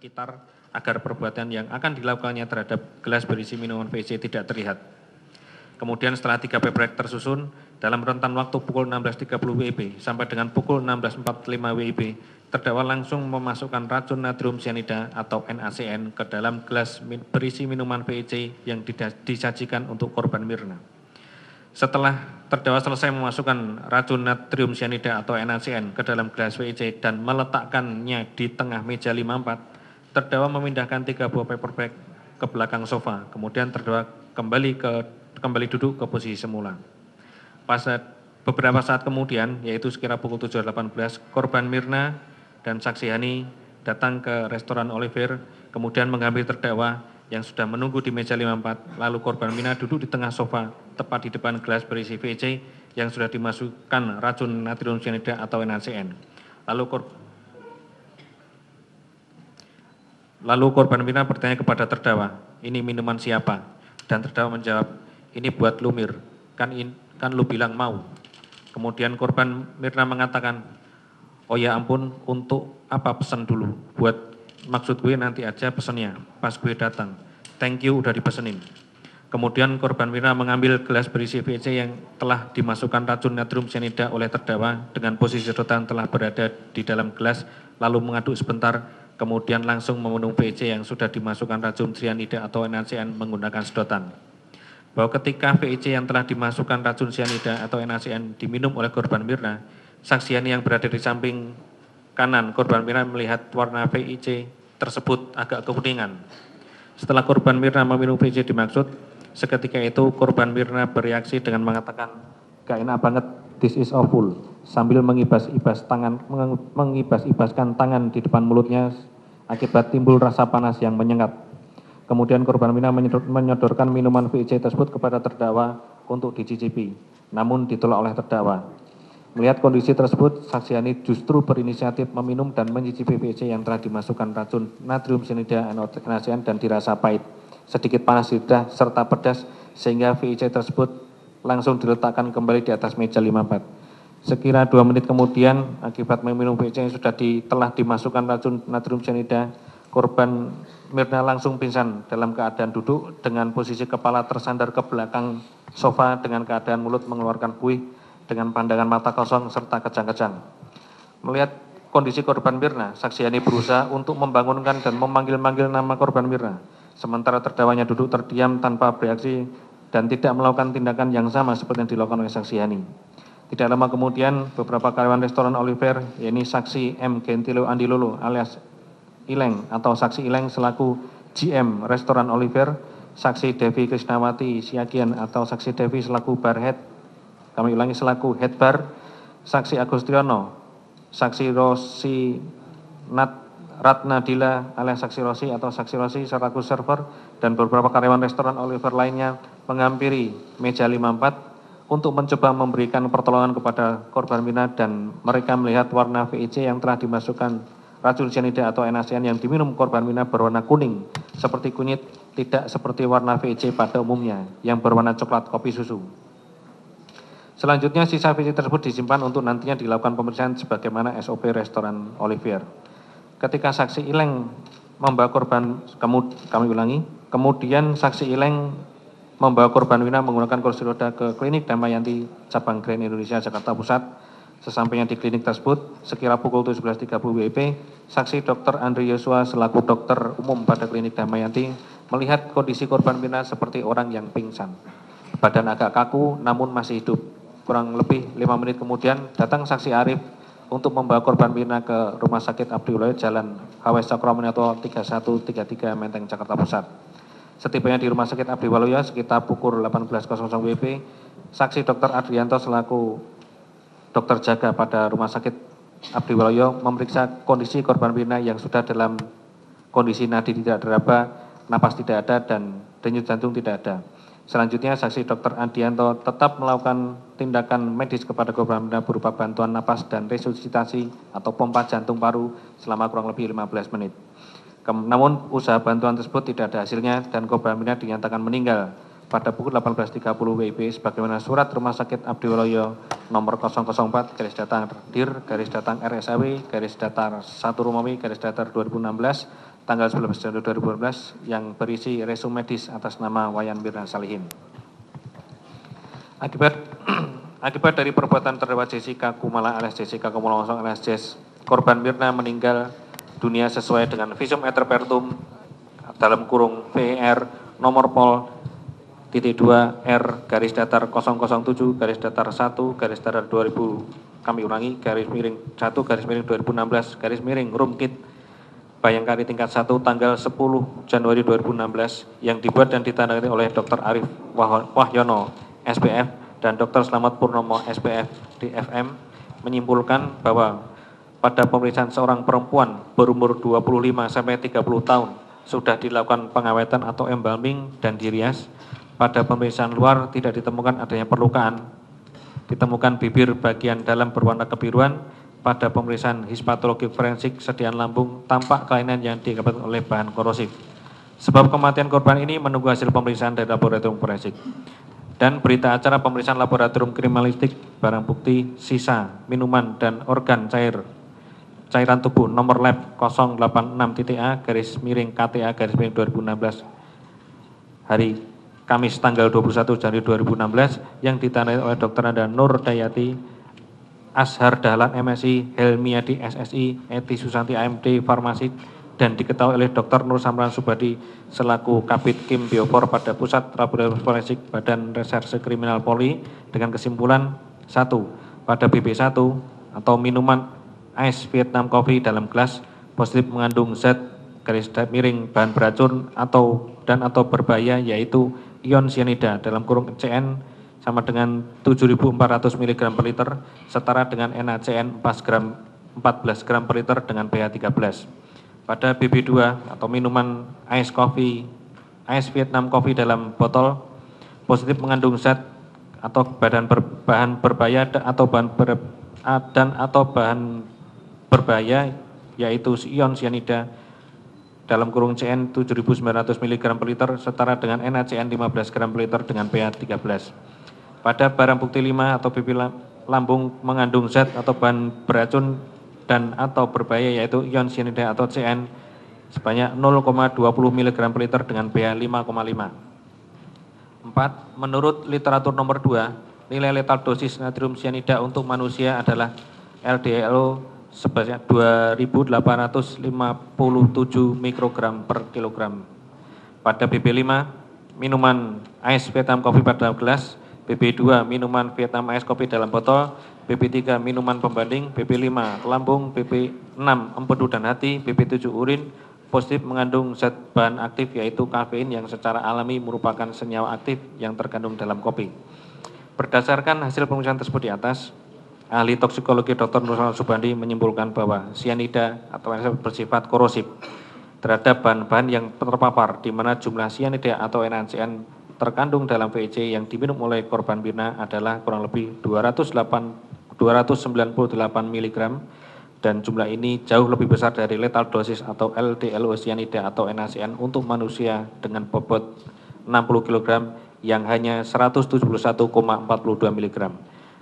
sekitar agar perbuatan yang akan dilakukannya terhadap gelas berisi minuman VC tidak terlihat. Kemudian setelah 3 pepret tersusun, dalam rentan waktu pukul 16.30 WIB sampai dengan pukul 16.45 WIB, terdakwa langsung memasukkan racun natrium cyanida atau NaCN ke dalam gelas berisi minuman VC yang disajikan untuk korban Mirna. Setelah terdakwa selesai memasukkan racun natrium cyanida atau NaCN ke dalam gelas VC dan meletakkannya di tengah meja 54, terdakwa memindahkan 3 buah paper bag ke belakang sofa. Kemudian terdakwa kembali duduk ke posisi semula. Beberapa saat kemudian, yaitu sekira pukul 7.18, korban Mirna dan saksi Hani datang ke restoran Oliver, kemudian mengambil terdakwa yang sudah menunggu di meja 54, lalu korban Mirna duduk di tengah sofa, tepat di depan gelas berisi VC yang sudah dimasukkan racun natrium cyanida atau NaCN. Lalu korban Mirna bertanya kepada terdakwa, ini minuman siapa? Dan terdakwa menjawab, ini buat lu Mir, kan lu bilang mau. Kemudian korban Mirna mengatakan, oh ya ampun, untuk apa pesan dulu? Buat maksud gue nanti aja pesennya, pas gue datang. Thank you udah dipesenin. Kemudian korban Mirna mengambil gelas berisi VC yang telah dimasukkan racun natrium cyanida oleh terdakwa dengan posisi sedotan telah berada di dalam gelas, lalu mengaduk sebentar, kemudian langsung memenuhi VC yang sudah dimasukkan racun cyanida atau NaCN menggunakan sedotan. Bahwa ketika VC yang telah dimasukkan racun cyanida atau NaCN diminum oleh korban Mirna, saksi Hani yang berada di samping kanan korban Mirna melihat warna VC tersebut agak kekuningan. Setelah korban Mirna meminum VC dimaksud, seketika itu korban Mirna bereaksi dengan mengatakan, gak enak banget, this is awful, sambil mengibas-ibaskan tangan di depan mulutnya akibat timbul rasa panas yang menyengat. Kemudian korban Mirna menyodorkan minuman VC tersebut kepada terdakwa untuk dicicipi, namun ditolak oleh terdakwa. Melihat kondisi tersebut, saksi Hani justru berinisiatif meminum dan mencicipi VC yang telah dimasukkan racun natrium cyanida atau NaCN dan dirasa pahit, sedikit panas di lidah serta pedas sehingga VC tersebut langsung diletakkan kembali di atas meja 54. Sekira 2 menit kemudian, akibat meminum VC yang telah dimasukkan racun natrium cyanida, korban Mirna langsung pingsan dalam keadaan duduk dengan posisi kepala tersandar ke belakang sofa dengan keadaan mulut mengeluarkan buih dengan pandangan mata kosong serta kejang-kejang. Melihat kondisi korban Mirna, saksi Hani berusaha untuk membangunkan dan memanggil-manggil nama korban Mirna. Sementara terdakwanya duduk terdiam tanpa bereaksi dan tidak melakukan tindakan yang sama seperti yang dilakukan oleh saksi Hani. Tidak lama kemudian, beberapa karyawan restoran Oliver, yaitu saksi M. Gentilo Andilolo alias Ileng atau saksi Ileng selaku GM restoran Oliver, saksi Devi Krisnawati Siagian atau saksi Devi selaku barhead, kami ulangi selaku head bar, saksi Agustiono, saksi Rosi Ratnadila alias saksi Rosi atau saksi Rosi selaku server dan beberapa karyawan restoran Oliver lainnya menghampiri meja 54 untuk mencoba memberikan pertolongan kepada korban Mirna dan mereka melihat warna VC yang telah dimasukkan racun cyanida atau NaCN yang diminum korban Mirna berwarna kuning seperti kunyit, tidak seperti warna VC pada umumnya yang berwarna coklat kopi susu. Selanjutnya sisa VC tersebut disimpan untuk nantinya dilakukan pemeriksaan sebagaimana SOP restoran Olivier. Ketika saksi Ileng membawa korban, kemudian saksi Ileng membawa korban Mirna menggunakan kursi roda ke klinik Damayanti cabang Grand Indonesia Jakarta Pusat. Sesampainya di klinik tersebut, sekira pukul 17.30 WIB, saksi Dr. Andri Yosua selaku dokter umum pada klinik Damayanti melihat kondisi korban Mirna seperti orang yang pingsan. Badan agak kaku namun masih hidup. Kurang lebih 5 menit kemudian datang saksi Arif untuk membawa korban Mirna ke Rumah Sakit Abdi Waluyo Jalan HW Cokroaminoto 3133 Menteng Jakarta Pusat. Setibanya di Rumah Sakit Abdi Waluyo sekitar pukul 18.00 WIB, saksi Dr. Adrianto selaku dokter jaga pada Rumah Sakit Abdi Waluyo memeriksa kondisi korban Mirna yang sudah dalam kondisi nadi tidak deraba, napas tidak ada dan denyut jantung tidak ada. Selanjutnya saksi Dr. Adianto tetap melakukan tindakan medis kepada korban Mirna berupa bantuan napas dan resusitasi atau pompa jantung paru selama kurang lebih 15 menit. Namun usaha bantuan tersebut tidak ada hasilnya dan korban Mirna dinyatakan meninggal pada pukul 18.30 WIB sebagaimana surat Rumah Sakit Abdi Waluyo nomor 004 garis datar DIR garis datar RSAW garis datar 1 Romawi garis datar 2016 tanggal 19 Januari 2012 yang berisi resume medis atas nama Wayan Mirna Salihin. Akibat dari perbuatan terdakwa Jessica Kumala alias Jessica Kumala Wongso alias Jess, korban Mirna meninggal dunia sesuai dengan visum et repertum dalam kurung VER nomor pol -2 R garis datar 007 garis datar 1 garis datar 2000 kami ulangi garis miring 1 garis miring 2016 garis miring Rumkit Bayangkari tingkat 1 tanggal 10 Januari 2016 yang dibuat dan ditandatangani oleh Dr. Arif Wahyono SPF dan Dr. Slamet Purnomo SPF DFM menyimpulkan bahwa pada pemeriksaan seorang perempuan berumur 25 sampai 30 tahun sudah dilakukan pengawetan atau embalming dan dirias. Pada pemeriksaan luar tidak ditemukan adanya perlukaan, ditemukan bibir bagian dalam berwarna kebiruan. Pada pemeriksaan histopatologi forensik sediaan lambung tampak kelainan yang diakibatkan oleh bahan korosif. Sebab kematian korban ini menunggu hasil pemeriksaan dari laboratorium forensik. Dan berita acara pemeriksaan laboratorium kriminalistik barang bukti sisa minuman dan organ cairan tubuh nomor lab 086.A garis miring KTA garis miring 2016 hari Kamis tanggal 21 Januari 2016 yang ditandai oleh Dr. Nanda Nur Dayati, Ashar Dahlan MSI, Helmiadi SSI, Eti Susanti AMD Farmasi dan diketahui oleh Dr. Nur Samran Subadi selaku Kabid Kim Biofor pada Pusat Laboratorium Forensik Badan Reserse Kriminal Polri dengan kesimpulan 1. Pada BB1 atau minuman ais Vietnam Coffee dalam gelas positif mengandung zat garis miring bahan beracun atau berbahaya yaitu ion cyanida dalam kurung CN sama dengan 7.400 mg per liter setara dengan NaCN 14 gram per liter dengan pH 13. Pada BB2 atau minuman ais Vietnam Coffee dalam botol positif mengandung zat atau bahan berbahaya atau bahan berbahaya yaitu ion cyanida dalam kurung CN 7.900 mg per liter setara dengan NaCN 15 gram per liter dengan pH 13. Pada barang bukti 5 atau BB lambung mengandung zat atau bahan beracun dan atau berbahaya yaitu ion cyanida atau CN sebanyak 0,20 mg per liter dengan pH 5,5. 4. Menurut literatur nomor 2, nilai letal dosis natrium cyanida untuk manusia adalah LDLO sebanyak 2.857 mikrogram per kilogram. Pada BB5, minuman ais Vietnam Coffee pada gelas, BB2 minuman Vietnam ais kopi dalam botol, BB3 minuman pembanding, BB5 lambung, BB6 empedu dan hati, BB7 urin, positif mengandung zat bahan aktif yaitu kafein yang secara alami merupakan senyawa aktif yang terkandung dalam kopi. Berdasarkan hasil pemeriksaan tersebut di atas, ahli toksikologi Dr. Nur Samran Subandi menyimpulkan bahwa cyanida atau NaCN bersifat korosif terhadap bahan-bahan yang terpapar di mana jumlah cyanida atau NaCN terkandung dalam VEC yang diminum oleh korban Mirna adalah kurang lebih 298 mg dan jumlah ini jauh lebih besar dari letal dosis atau LDLO cyanida atau NaCN untuk manusia dengan bobot 60 kg yang hanya 171,42 mg.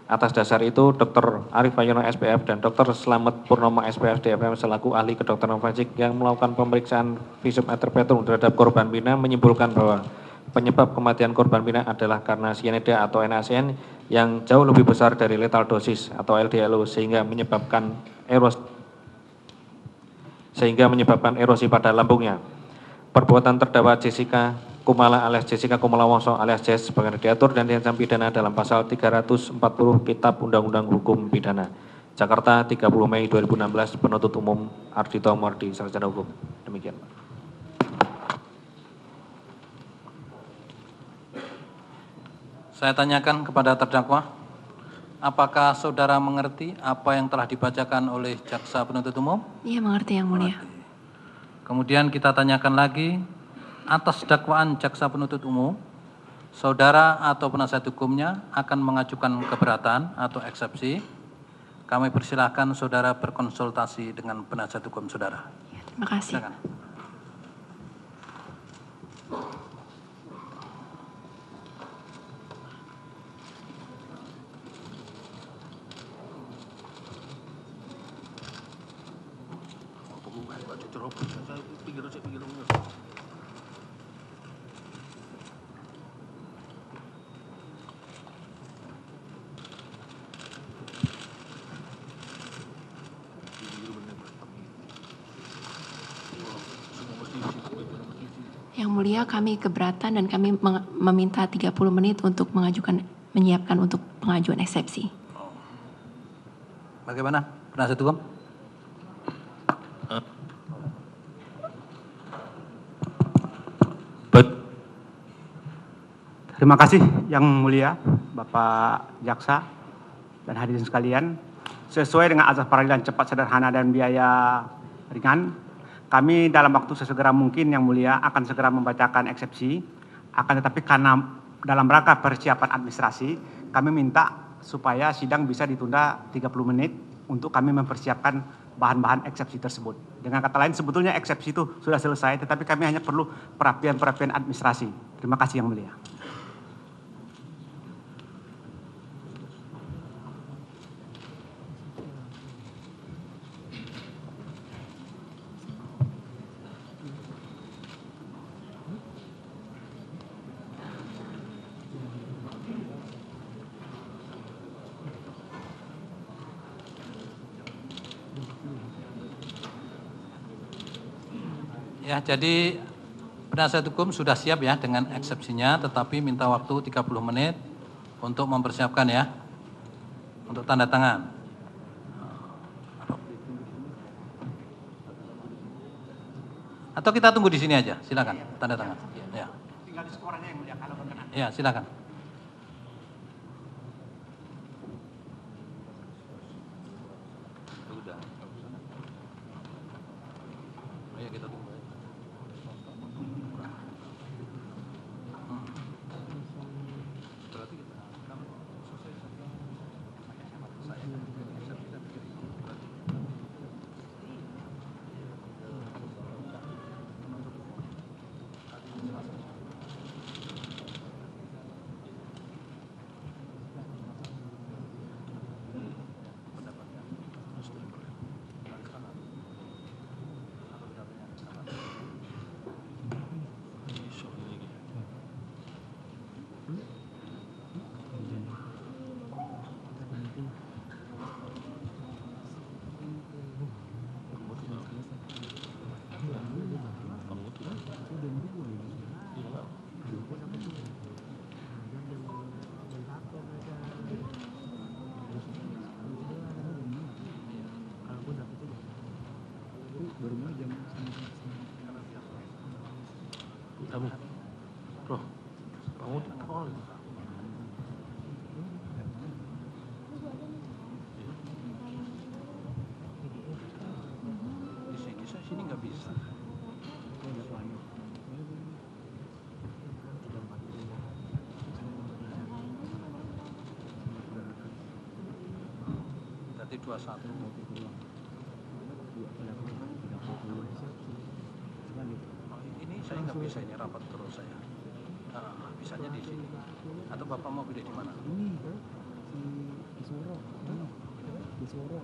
Atas dasar itu, Dr. Arif Wahyono SPF dan Dr. Slamet Purnomo SPF DFM selaku ahli kedokteran forensik yang melakukan pemeriksaan visum et repertum terhadap korban Mirna menyimpulkan bahwa penyebab kematian korban Mirna adalah karena cyanida atau NaCN yang jauh lebih besar dari letal dosis atau LDLO sehingga menyebabkan erosi pada lambungnya. Perbuatan terdakwa Jessica Kumala alias Jessica Kumala Wongso alias Jess sebagai diatur dan diancam pidana dalam pasal 340 Kitab Undang-Undang Hukum Pidana. Jakarta 30 Mei 2016, penuntut umum Ardhito Mohardi, Sarjana Hukum. Demikian, Pak. Saya tanyakan kepada terdakwa, apakah saudara mengerti apa yang telah dibacakan oleh jaksa penuntut umum? Iya, mengerti Yang Mulia. Kemudian kita tanyakan lagi, atas dakwaan jaksa penuntut umum, saudara atau penasihat hukumnya akan mengajukan keberatan atau eksepsi. Kami persilahkan saudara berkonsultasi dengan penasihat hukum saudara. Ya, terima kasih. Silakan. Yang mulia, kami keberatan dan kami meminta 30 menit untuk menyiapkan untuk pengajuan eksepsi. Bagaimana penasihat hukum? Terima kasih Yang Mulia, Bapak Jaksa dan hadirin sekalian. Sesuai dengan azas peradilan cepat, sederhana, dan biaya ringan, kami dalam waktu sesegera mungkin Yang Mulia akan segera membacakan eksepsi. Akan tetapi karena dalam rangka persiapan administrasi, kami minta supaya sidang bisa ditunda 30 menit untuk kami mempersiapkan bahan-bahan eksepsi tersebut. Dengan kata lain, sebetulnya eksepsi itu sudah selesai, tetapi kami hanya perlu perapian-perapian administrasi. Terima kasih Yang Mulia. Ya, jadi penasihat hukum sudah siap ya dengan eksepsinya, tetapi minta waktu 30 menit untuk mempersiapkan ya, untuk tanda tangan. Atau kita tunggu di sini aja, silakan tanda tangan. Ya, Tinggal di skornya Yang Mulia kalau berkenan. ya silakan. Ayo kita tunggu. Di sini nggak bisa. Tadi 21. Ini saya nggak bisa, ini rapat terus saya. Bisanya di sini. Atau Bapak mau pilih di mana? Di Soro.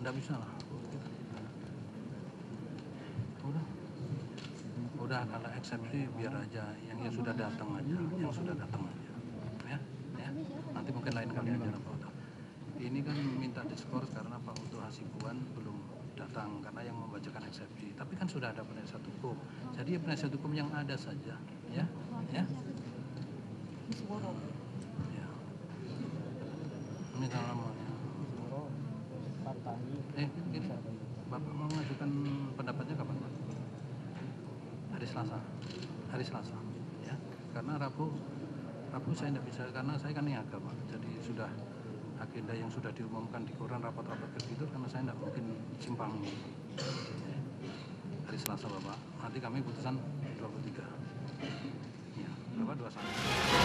enggak bisa lah. Udah kalau eksepsi biar aja yang sudah datang aja, ya. Nanti mungkin lain kali aja Pak Uto. Ini kan minta diskors karena Pak Uto Hasibuan belum datang karena yang membacakan eksepsi. Tapi kan sudah ada penasihat hukum. Jadi penasihat hukum yang ada saja, ya. Ya. Minta namanya. Gini, Bapak mau mengajukan pendapatnya kapan Pak? Hari Selasa, ya. Karena Rabu saya tidak bisa karena saya kan niaga Pak. Jadi sudah agenda yang sudah diumumkan di koran rapat-rapat begitu karena saya tidak mungkin simpang. Hari Selasa Bapak. Nanti kami putusan 23. Ya, Bapak 21.